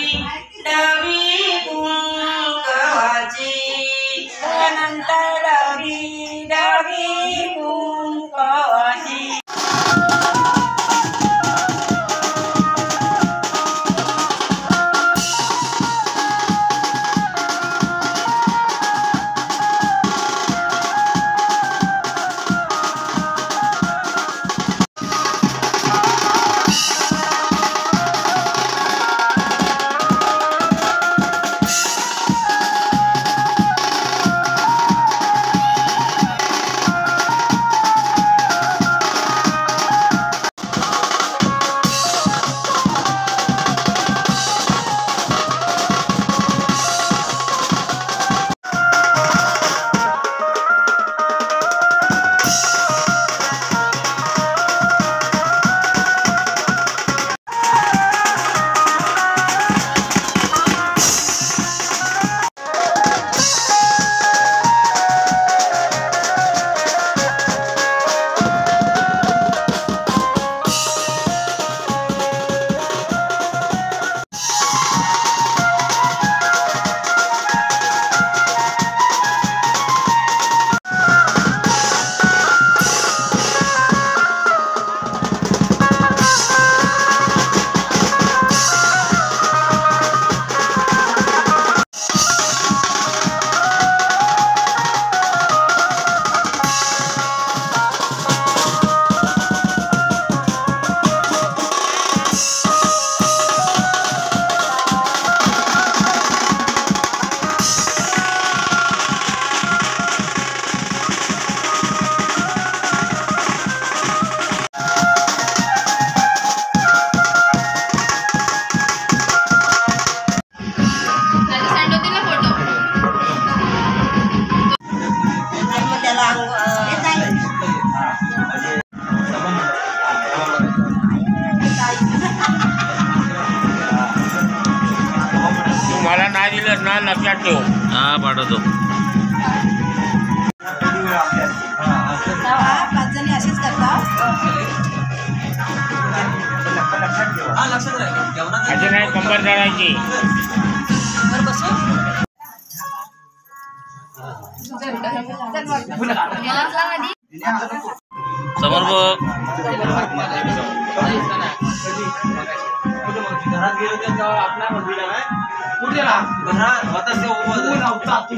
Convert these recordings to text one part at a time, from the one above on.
डावी कुंकवाची नंतर डावी कुंकवाची। तुम्हाला नाही दिलं ना लक्षात ठेव। हा पाठवतो। 5 जणी अशीच करतात। असे नाही कंबर चढायची। समोर बघ। घरात गेलो तेव्हा आपला मंदिर आहे कुठे घरात होता ते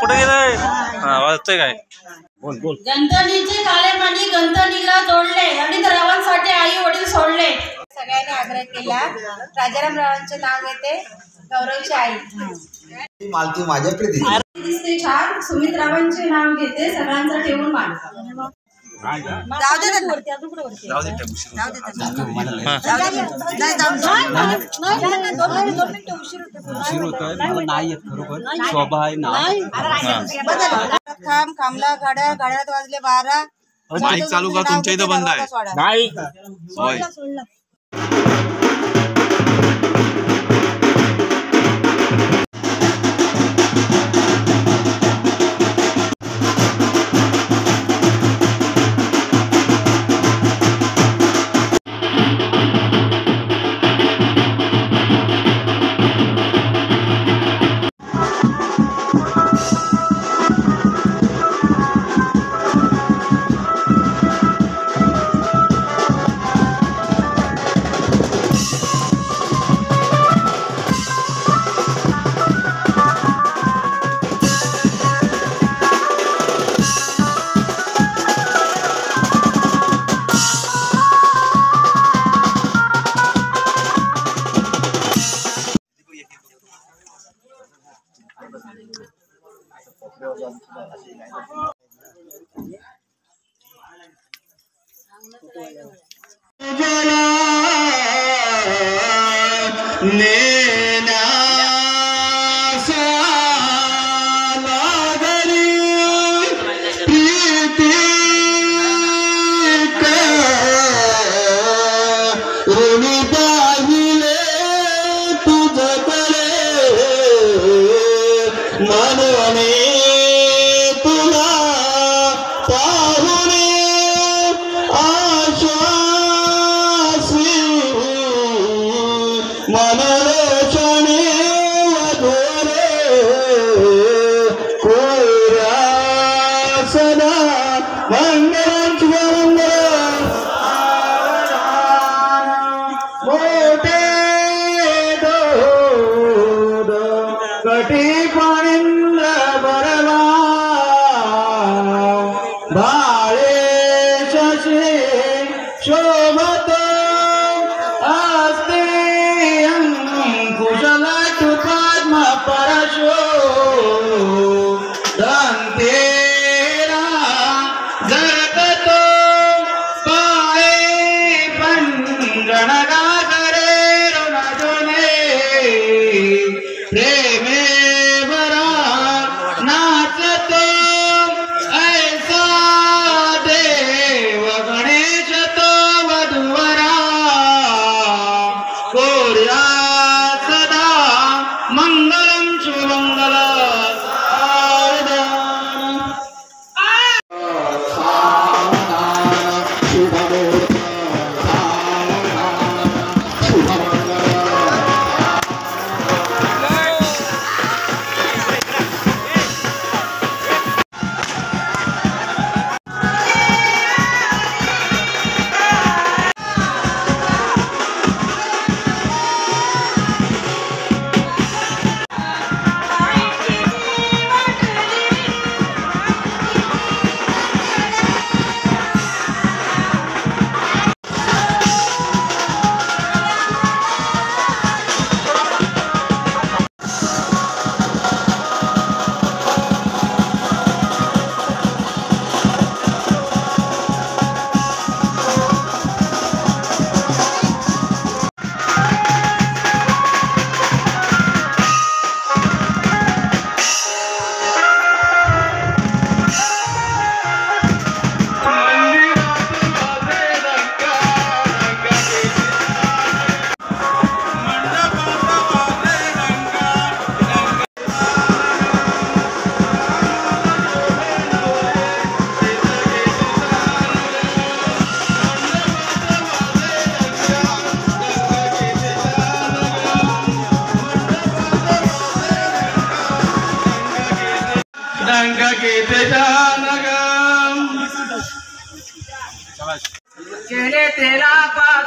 कुठे गेलाय वाजतंय काय? गंतनीचे काळे पाणी गंतनीला जोडले आणि रावांसाठी आई वडील सोडले. सगळ्यांनी आग्रह केला. राजाराम रावांचे नाव घेते. गौरवची आई मालती माझ्याकडे दिसते छान. सुमित रावांचे नाव घेते. सगळ्यांचा ठेवून मान. खांबला गाड्या गाड्यात वाजले 12. माईक चालू का तुमच्या इथं बंद आहे? नाही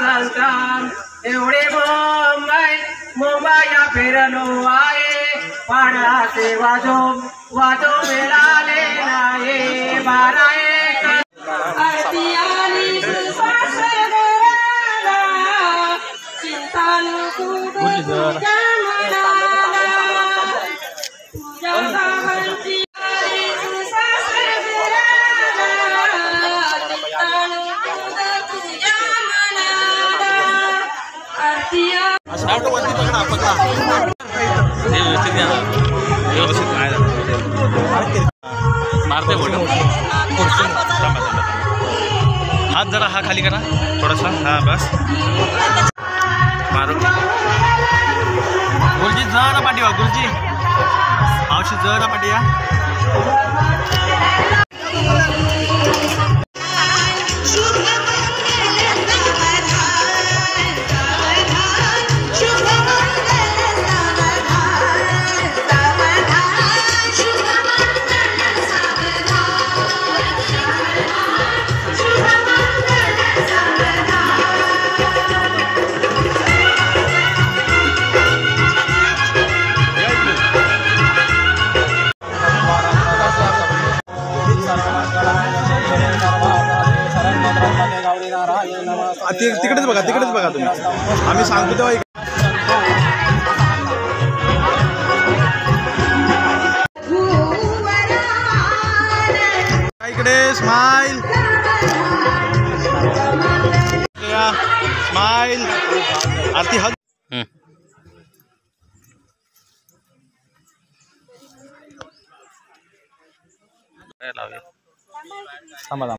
चालता एवढे मुंबई फिरलो आहे पाण्याचे वाजो वाजो मिळाले नाही 12 एक आरती आली सुसासर घराला, चिंता नको तुझ्या मनाला, तुझ्या गावांची आली सुसासर घराला, चिंता नको तुझ्या मनाला. आरती मारते बोल हात जरा हा खाली करा थोडासा हा बस मारू गुरुजी जरा पाठी वा गुरुजी आवशी जरा पाठी या तिकडेच बघा तुम्ही आम्ही सांगतो तेव्हा इकडे स्माइल स्माइल आरती हग थांबा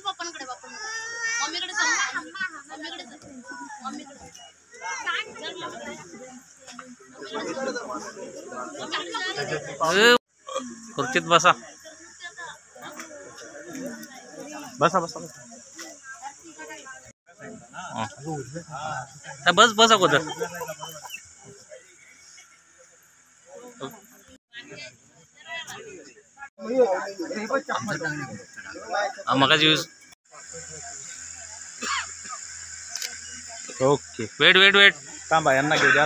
पप्पांकडे मम्मीकडे खुर्चीत बसा बसा बसा बस बसा अगोदर मगाची यूज ओके वेट थांबा यांना घेऊ द्या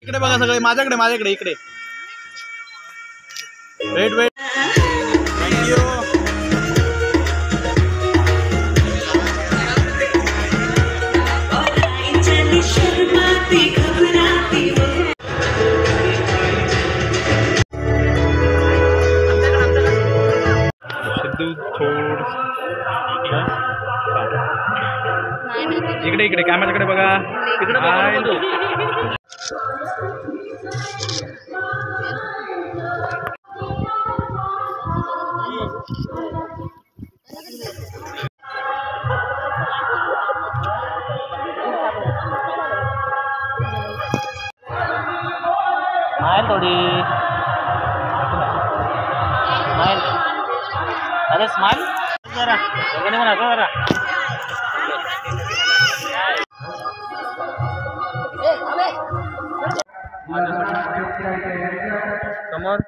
इकडे बघा सगळे माझ्याकडे इकडे वेट थँक्यू इकडे कॅमेराकडे बघा थोडी अरे स्माइल जरा दोघांनी पण हसा जरा समोर